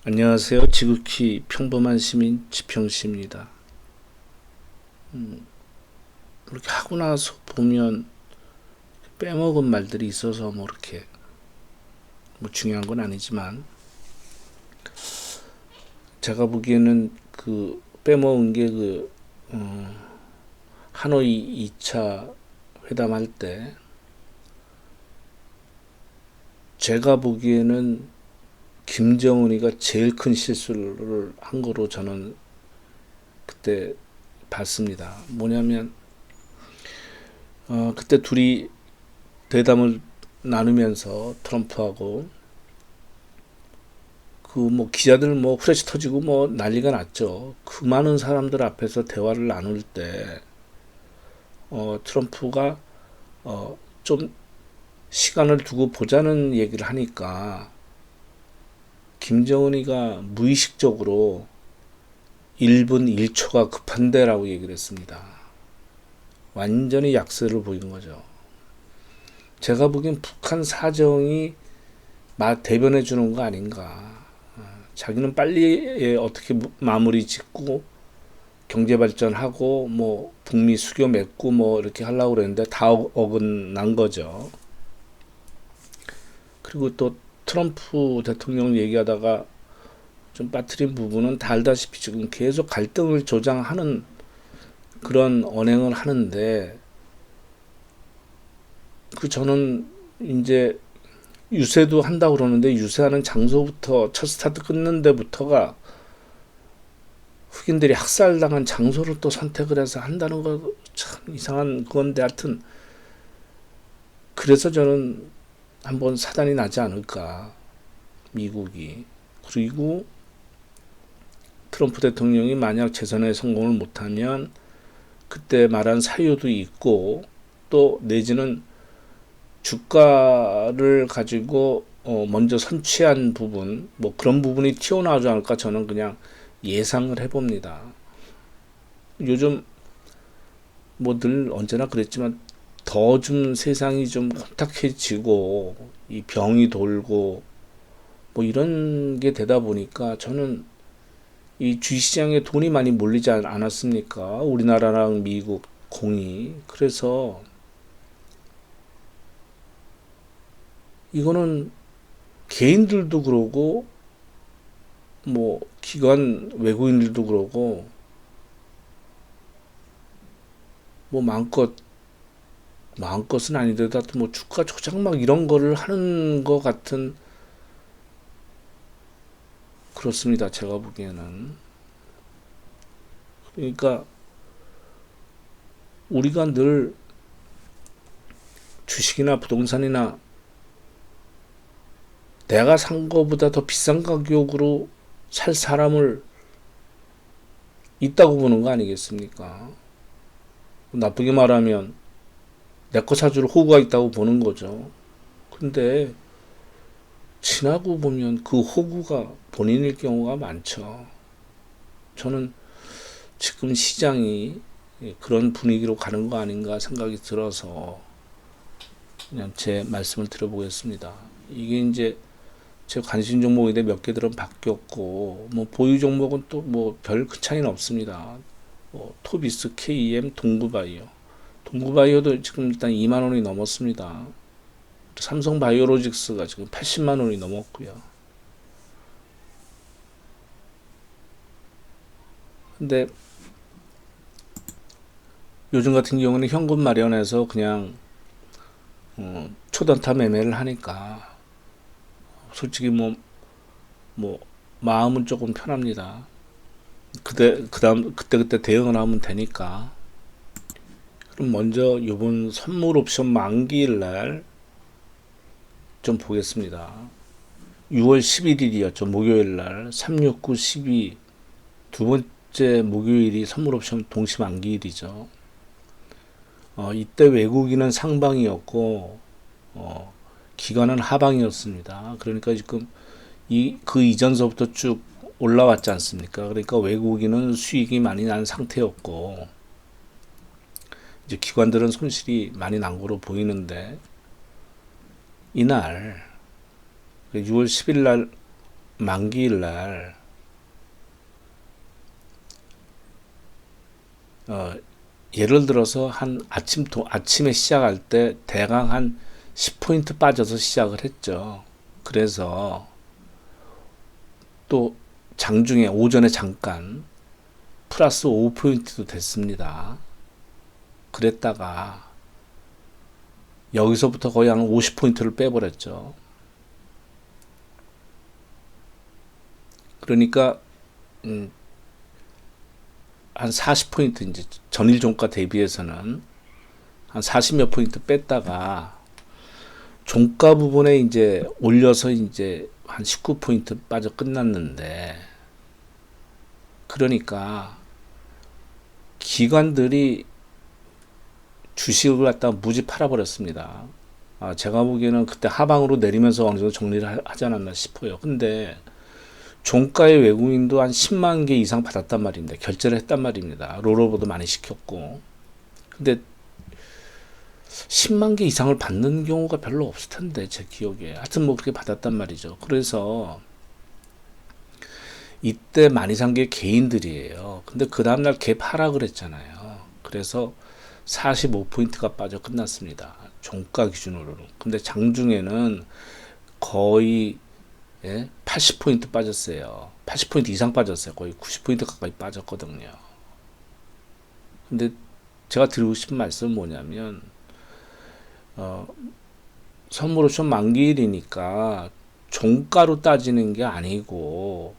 안녕하세요. 지극히 평범한 시민 지평씨입니다. 이렇게 하고 나서 보면 빼먹은 말들이 있어서 뭐 이렇게 뭐 중요한 건 아니지만 제가 보기에는 그 빼먹은 게 하노이 2차 회담할 때 제가 보기에는 김정은이가 제일 큰 실수를 한 거로 저는 그때 봤습니다. 뭐냐면 그때 둘이 대담을 나누면서 트럼프하고 그 뭐 기자들 뭐 후레쉬 터지고 뭐 난리가 났죠. 그 많은 사람들 앞에서 대화를 나눌 때 트럼프가 좀 시간을 두고 보자는 얘기를 하니까 김정은이가 무의식적으로 1분 1초가 급한데라고 얘기를 했습니다. 완전히 약세를 보인 거죠. 제가 보기엔 북한 사정이 대변해 주는 거 아닌가. 자기는 빨리 어떻게 마무리 짓고 경제 발전하고 뭐 북미 수교 맺고 뭐 이렇게 하려고 그랬는데 다 어긋난 거죠. 그리고 또 트럼프 대통령 얘기하다가 좀 빠뜨린 부분은 다 알다시피 지금 계속 갈등을 조장하는 그런 언행을 하는데 저는 이제 유세도 한다고 그러는데 유세하는 장소부터 첫 스타트 끊는 데부터가 흑인들이 학살당한 장소를 또 선택을 해서 한다는 거 참 이상한 건데 하여튼 그래서 저는 한번 사단이 나지 않을까 미국이. 그리고 트럼프 대통령이 만약 재선에 성공을 못하면 그때 말한 사유도 있고 또 내지는 주가를 가지고 먼저 선취한 부분 뭐 그런 부분이 튀어나오지 않을까 저는 그냥 예상을 해봅니다. 요즘 뭐 늘 언제나 그랬지만 더 좀 세상이 좀 혼탁해지고 이 병이 돌고 뭐 이런 게 되다 보니까 저는 이 주식시장에 돈이 많이 몰리지 않았습니까? 우리나라랑 미국 공이. 그래서 이거는 개인들도 그러고 뭐 기관 외국인들도 그러고 뭐 마음껏은 아니더라도 하여튼 뭐 주가 조작 막 이런 거를 하는 것 같은 그렇습니다. 제가 보기에는. 그러니까 우리가 늘 주식이나 부동산이나 내가 산 거보다 더 비싼 가격으로 살 사람을 있다고 보는 거 아니겠습니까? 나쁘게 말하면 내 거 사줄 호구가 있다고 보는 거죠. 근데 지나고 보면 그 호구가 본인일 경우가 많죠. 저는 지금 시장이 그런 분위기로 가는 거 아닌가 생각이 들어서 그냥 제 말씀을 드려보겠습니다. 이게 이제 제 관심 종목인데 몇 개들은 바뀌었고 뭐 보유 종목은 또 뭐 별 큰 차이는 없습니다. 토비스, KM, 동구바이오. 동구바이오도 지금 일단 2만 원이 넘었습니다. 삼성바이오로직스가 지금 80만 원이 넘었고요. 근데 요즘 같은 경우는 현금 마련해서 그냥 초단타 매매를 하니까 솔직히 뭐 마음은 조금 편합니다. 그때 대응을 하면 되니까. 그럼 먼저 이번 선물 옵션 만기일 날 좀 보겠습니다. 6월 11일이었죠. 목요일 날 369, 12 두 번째 목요일이 선물 옵션 동시 만기일이죠. 이때 외국인은 상방이었고 기관은 하방이었습니다. 그러니까 지금 그 이전서부터 쭉 올라왔지 않습니까? 그러니까 외국인은 수익이 많이 난 상태였고 이제 기관들은 손실이 많이 난 거로 보이는데 이날 6월 10일 날 만기일 날 예를 들어서 한 아침에 시작할 때 대강 한 10포인트 빠져서 시작을 했죠. 그래서 또 장중에 오전에 잠깐 플러스 5포인트도 됐습니다. 그랬다가 여기서부터 거의 한 50포인트를 빼버렸죠. 그러니까 한 40포인트, 이제 전일 종가 대비해서는 한 40몇 포인트 뺐다가 종가 부분에 이제 올려서 이제 한 19포인트 빠져 끝났는데, 그러니까 기관들이 주식을 갖다가 무지 팔아버렸습니다. 제가 보기에는 그때 하방으로 내리면서 어느 정도 정리를 하지 않았나 싶어요. 근데 종가의 외국인도 한 10만 개 이상 받았단 말입니다. 결제를 했단 말입니다. 롤오버도 많이 시켰고. 근데 10만 개 이상을 받는 경우가 별로 없을 텐데, 제 기억에. 하여튼 뭐 그렇게 받았단 말이죠. 그래서 이때 많이 산 게 개인들이에요. 근데 그 다음날 갭 하락을 했잖아요. 그래서 45포인트가 빠져 끝났습니다. 종가 기준으로는. 근데 장중에는 거의 80포인트 빠졌어요. 80포인트 이상 빠졌어요. 거의 90포인트 가까이 빠졌거든요. 근데 제가 드리고 싶은 말씀은 뭐냐면, 선물옵션 만기일이니까 종가로 따지는 게 아니고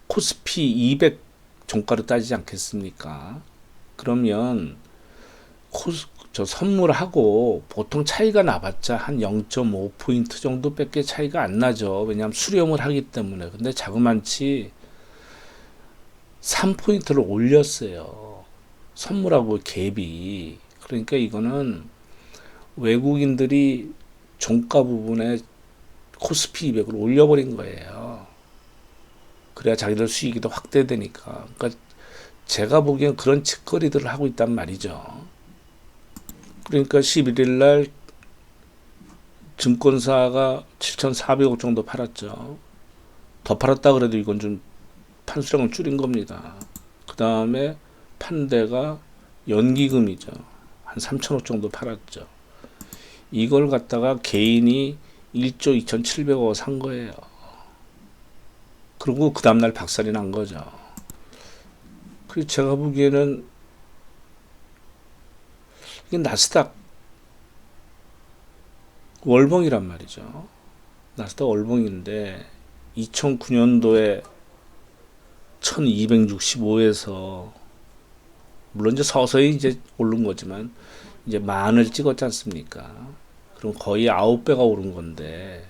코스피 200 종가로 따지지 않겠습니까? 그러면 저 선물하고 보통 차이가 나봤자 한 0.5포인트 정도밖에 차이가 안 나죠. 왜냐하면 수렴을 하기 때문에. 근데 자그만치 3포인트를 올렸어요. 선물하고 갭이. 그러니까 이거는 외국인들이 종가 부분에 코스피 200을 올려버린 거예요. 그래야 자기들 수익이 더 확대되니까. 그러니까 제가 보기엔 그런 짓거리들을 하고 있단 말이죠. 그러니까 11일 날 증권사가 7,400억 정도 팔았죠. 더 팔았다 그래도 이건 좀 판수량을 줄인 겁니다. 그 다음에 판 데가 연기금이죠. 한 3,000억 정도 팔았죠. 이걸 갖다가 개인이 1조 2,700억 산 거예요. 그리고 그 다음날 박살이 난 거죠. 그래서 제가 보기에는 이게 나스닥 월봉이란 말이죠. 나스닥 월봉인데 2009년도에 1265에서 물론 이제 서서히 이제 오른 거지만 이제 만을 찍었지 않습니까? 그럼 거의 9배가 오른 건데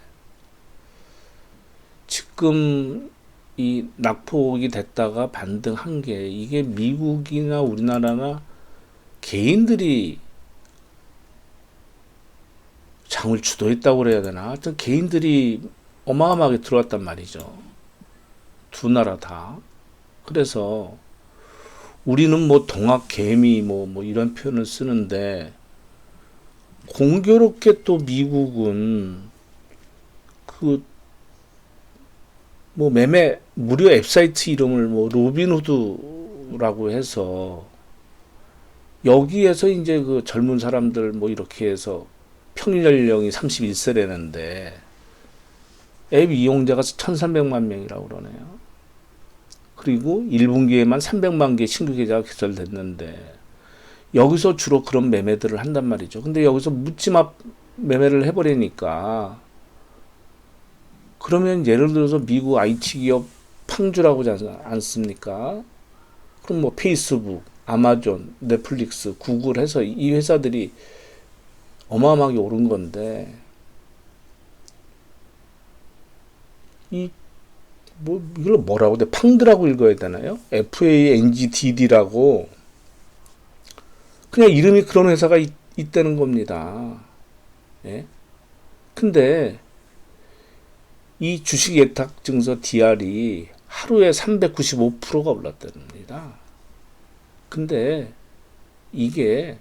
지금 이 낙폭이 됐다가 반등한 게 이게 미국이나 우리나라나 개인들이 장을 주도했다고 그래야 되나? 하여튼 개인들이 어마어마하게 들어왔단 말이죠. 두 나라 다. 그래서 우리는 뭐 동학개미 뭐 이런 표현을 쓰는데 공교롭게 또 미국은 그 뭐 매매 무료 웹사이트 이름을 뭐 로빈후드라고 해서 여기에서 이제 그 젊은 사람들 뭐 이렇게 해서 평균 연령이 31세라는데 앱 이용자가 1,300만 명이라고 그러네요. 그리고 1분기에만 300만 개 신규 계좌가 개설됐는데 여기서 주로 그런 매매들을 한단 말이죠. 근데 여기서 묻지마 매매를 해버리니까 그러면 예를 들어서 미국 IT 기업 팡주라고 하지 않습니까? 그럼 뭐 페이스북, 아마존, 넷플릭스, 구글 해서 이 회사들이 어마어마하게 오른 건데 이걸 뭐라고 돼? 팡드라고 읽어야 되나요? FANGDD라고 그냥 이름이 그런 회사가 있다는 겁니다. 예? 근데 이 주식 예탁 증서 DR이 하루에 395%가 올랐답니다. 근데 이게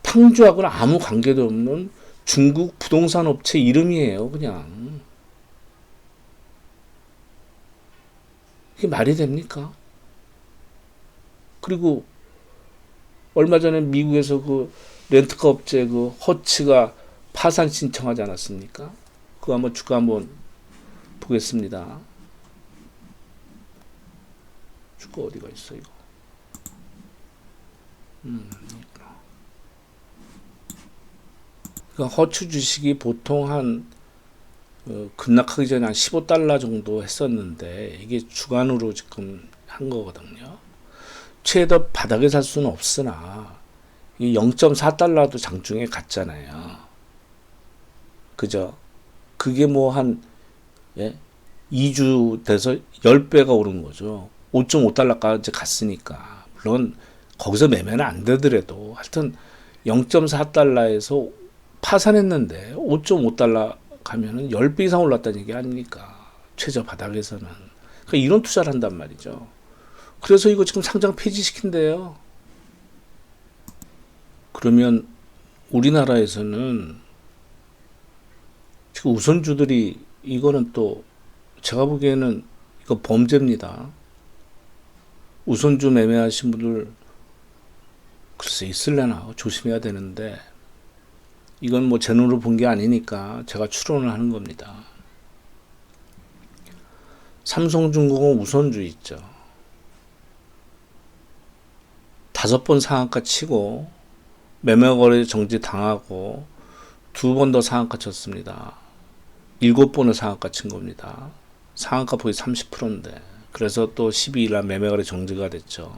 팡주하고는 아무 관계도 없는 중국 부동산 업체 이름이에요, 그냥. 이게 말이 됩니까? 그리고 얼마 전에 미국에서 그 렌트카 업체 그 허츠가 파산 신청하지 않았습니까? 그거 한번 주가 한번 보겠습니다. 주가 어디가 있어 이거? 그러니까 허츠 주식이 보통 한 급락하기 전에 한 15달러 정도 했었는데 이게 주간으로 지금 한 거거든요. 최대 바닥에 살 수는 없으나 0.4달러도 장중에 갔잖아요. 그죠? 그게 뭐 한 2주 돼서 10배가 오른 거죠. 5.5달러까지 갔으니까. 물론 거기서 매매는 안 되더라도 하여튼 0.4달러에서 파산했는데 5.5달러 가면은 10배 이상 올랐다는 얘기 아닙니까? 최저 바닥에서는. 그러니까 이런 투자를 한단 말이죠. 그래서 이거 지금 상장 폐지시킨대요. 그러면 우리나라에서는 지금 우선주들이 이거는 또 제가 보기에는 이거 범죄입니다. 우선주 매매하신 분들 글쎄 있을래나 조심해야 되는데 이건 뭐 제 눈으로 본 게 아니니까 제가 추론을 하는 겁니다. 삼성중공업 우선주 있죠. 5번 상한가 치고 매매거래 정지 당하고 2번 더 상한가 쳤습니다. 7번을 상한가 친 겁니다. 상한가 폭이 30%인데 그래서 또 12일날 매매거래 정지가 됐죠.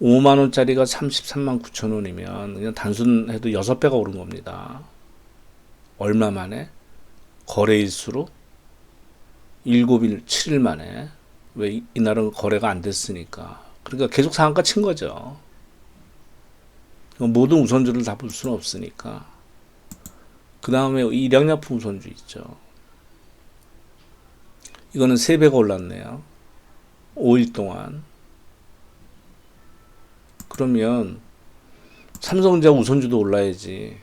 5만원짜리가 33만 9천원이면 그냥 단순해도 6배가 오른 겁니다. 얼마 만에? 거래일수로 7일, 7일 만에. 왜 이날은 거래가 안 됐으니까. 그러니까 계속 상한가 친 거죠. 모든 우선주를 다 볼 수는 없으니까. 그 다음에 일양약품 우선주 있죠. 이거는 3배가 올랐네요. 5일 동안. 그러면 삼성전자 우선주도 올라야지.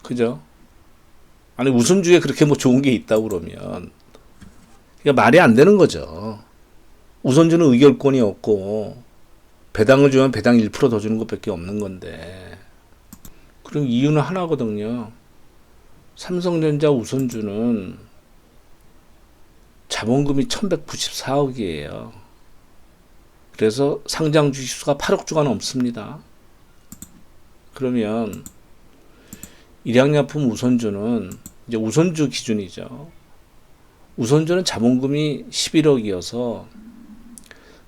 그죠? 아니 우선주에 그렇게 뭐 좋은 게 있다고 그러면 그러니까 말이 안 되는 거죠. 우선주는 의결권이 없고 배당을 주면 배당 1% 더 주는 것밖에 없는 건데 그럼 이유는 하나거든요. 삼성전자 우선주는 자본금이 1194억이에요. 그래서 상장 주식수가 8억 주가 넘습니다. 그러면 일양약품 우선주는 이제 우선주 기준이죠. 우선주는 자본금이 11억이어서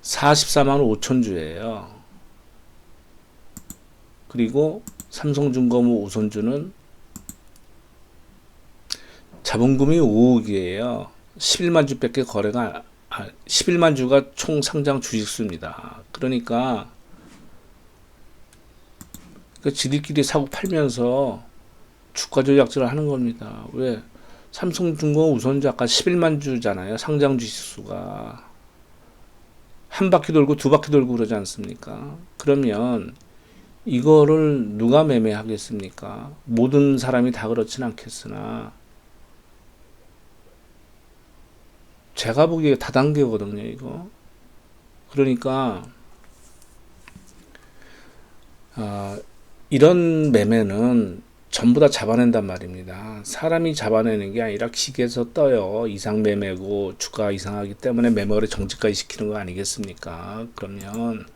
44만 5천 주예요. 그리고 삼성중공업 우선주는 자본금이 5억이에요. 11만 주밖에 거래가 11만 주가 총 상장 주식수입니다. 그러니까 지들끼리 사고 팔면서 주가 조작질을 하는 겁니다. 왜? 삼성중공업 우선주 아까 11만 주잖아요. 상장 주식수가. 한 바퀴 돌고 두 바퀴 돌고 그러지 않습니까? 그러면 이거를 누가 매매하겠습니까? 모든 사람이 다 그렇진 않겠으나 제가 보기에 다단계거든요, 이거. 그러니까 이런 매매는 전부 다 잡아낸단 말입니다. 사람이 잡아내는 게 아니라 기계에서 떠요. 이상 매매고 주가 이상하기 때문에 매매거래 정지까지 시키는 거 아니겠습니까? 그러면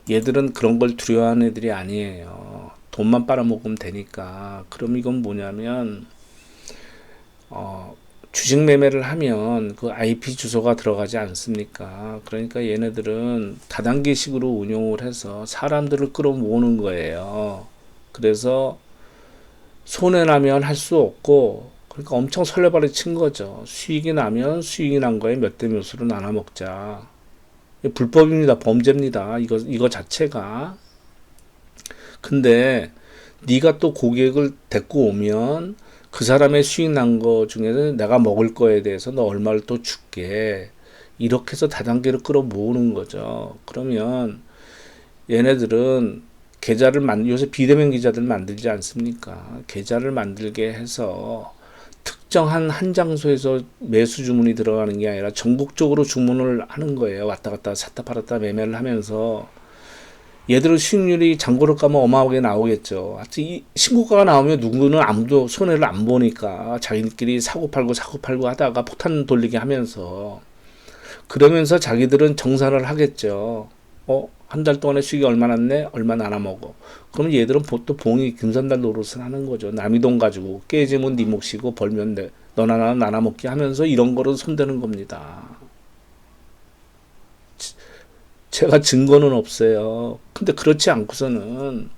얘들은 그런 걸 두려워하는 애들이 아니에요. 돈만 빨아먹으면 되니까. 그럼 이건 뭐냐면 주식 매매를 하면 그 IP 주소가 들어가지 않습니까? 그러니까 얘네들은 다단계식으로 운용을 해서 사람들을 끌어모으는 거예요. 그래서 손해나면 할 수 없고 그러니까 엄청 설레발을 친 거죠. 수익이 나면 수익이 난 거에 몇 대 몇으로 나눠 먹자. 불법입니다. 범죄입니다. 이거 자체가. 근데 네가 또 고객을 데리고 오면 그 사람의 수익 난 거 중에서 내가 먹을 거에 대해서 너 얼마를 또 줄게. 이렇게 해서 다단계로 끌어모으는 거죠. 그러면 얘네들은 계좌를 요새 비대면 계좌들 만들지 않습니까? 계좌를 만들게 해서 특정한 한 장소에서 매수 주문이 들어가는 게 아니라 전국적으로 주문을 하는 거예요. 왔다 갔다 샀다 팔았다 매매를 하면서 얘들은 수익률이 잔고를 까면 어마어마하게 나오겠죠. 하여튼 이 신고가가 나오면 누구는 아무도 손해를 안 보니까 자기들끼리 사고 팔고 하다가 폭탄 돌리게 하면서 그러면서 자기들은 정산을 하겠죠. 한 달 동안에 수익이 얼마 났네? 얼마 나눠 먹어. 그러면 얘들은 또 봉이 금산달 노릇을 하는 거죠. 남의 돈 가지고 깨지면 네 몫이고 벌면 너나 나나 나눠 먹게 하면서 이런 거로 손대는 겁니다. 제가 증거는 없어요. 근데 그렇지 않고서는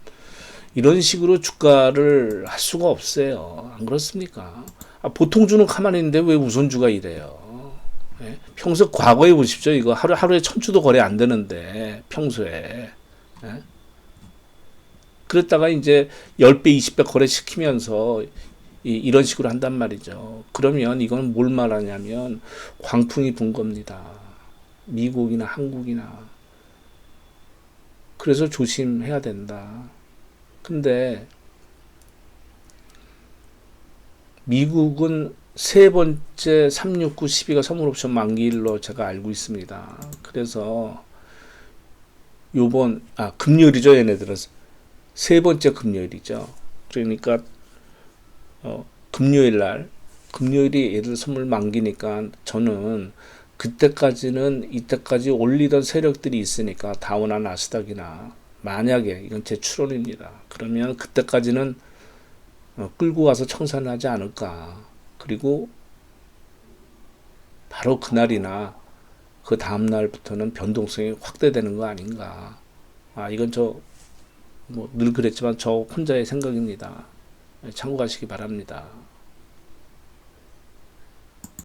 이런 식으로 주가를 할 수가 없어요. 안 그렇습니까? 보통주는 가만히 있는데 왜 우선주가 이래요? 예? 평소 과거에 보십시오. 이거 하루에 1000주도 거래 안 되는데 평소에. 예? 그랬다가 이제 10배, 20배 거래시키면서 이런 식으로 한단 말이죠. 그러면 이건 뭘 말하냐면 광풍이 분 겁니다. 미국이나 한국이나. 그래서 조심해야 된다. 근데 미국은 세 번째 369, 12가 선물옵션 만기일로 제가 알고 있습니다. 그래서 금요일이죠, 얘네들은. 세 번째 금요일이죠. 그러니까 금요일이 얘들 선물 만기니까 저는 이때까지 올리던 세력들이 있으니까 다우나 나스닥이나 만약에 이건 제 추론입니다. 그러면 그때까지는 끌고 가서 청산을 하지 않을까. 그리고 바로 그날이나 그 다음 날부터는 변동성이 확대되는 거 아닌가. 이건 늘 그랬지만 저 혼자의 생각입니다. 참고하시기 바랍니다.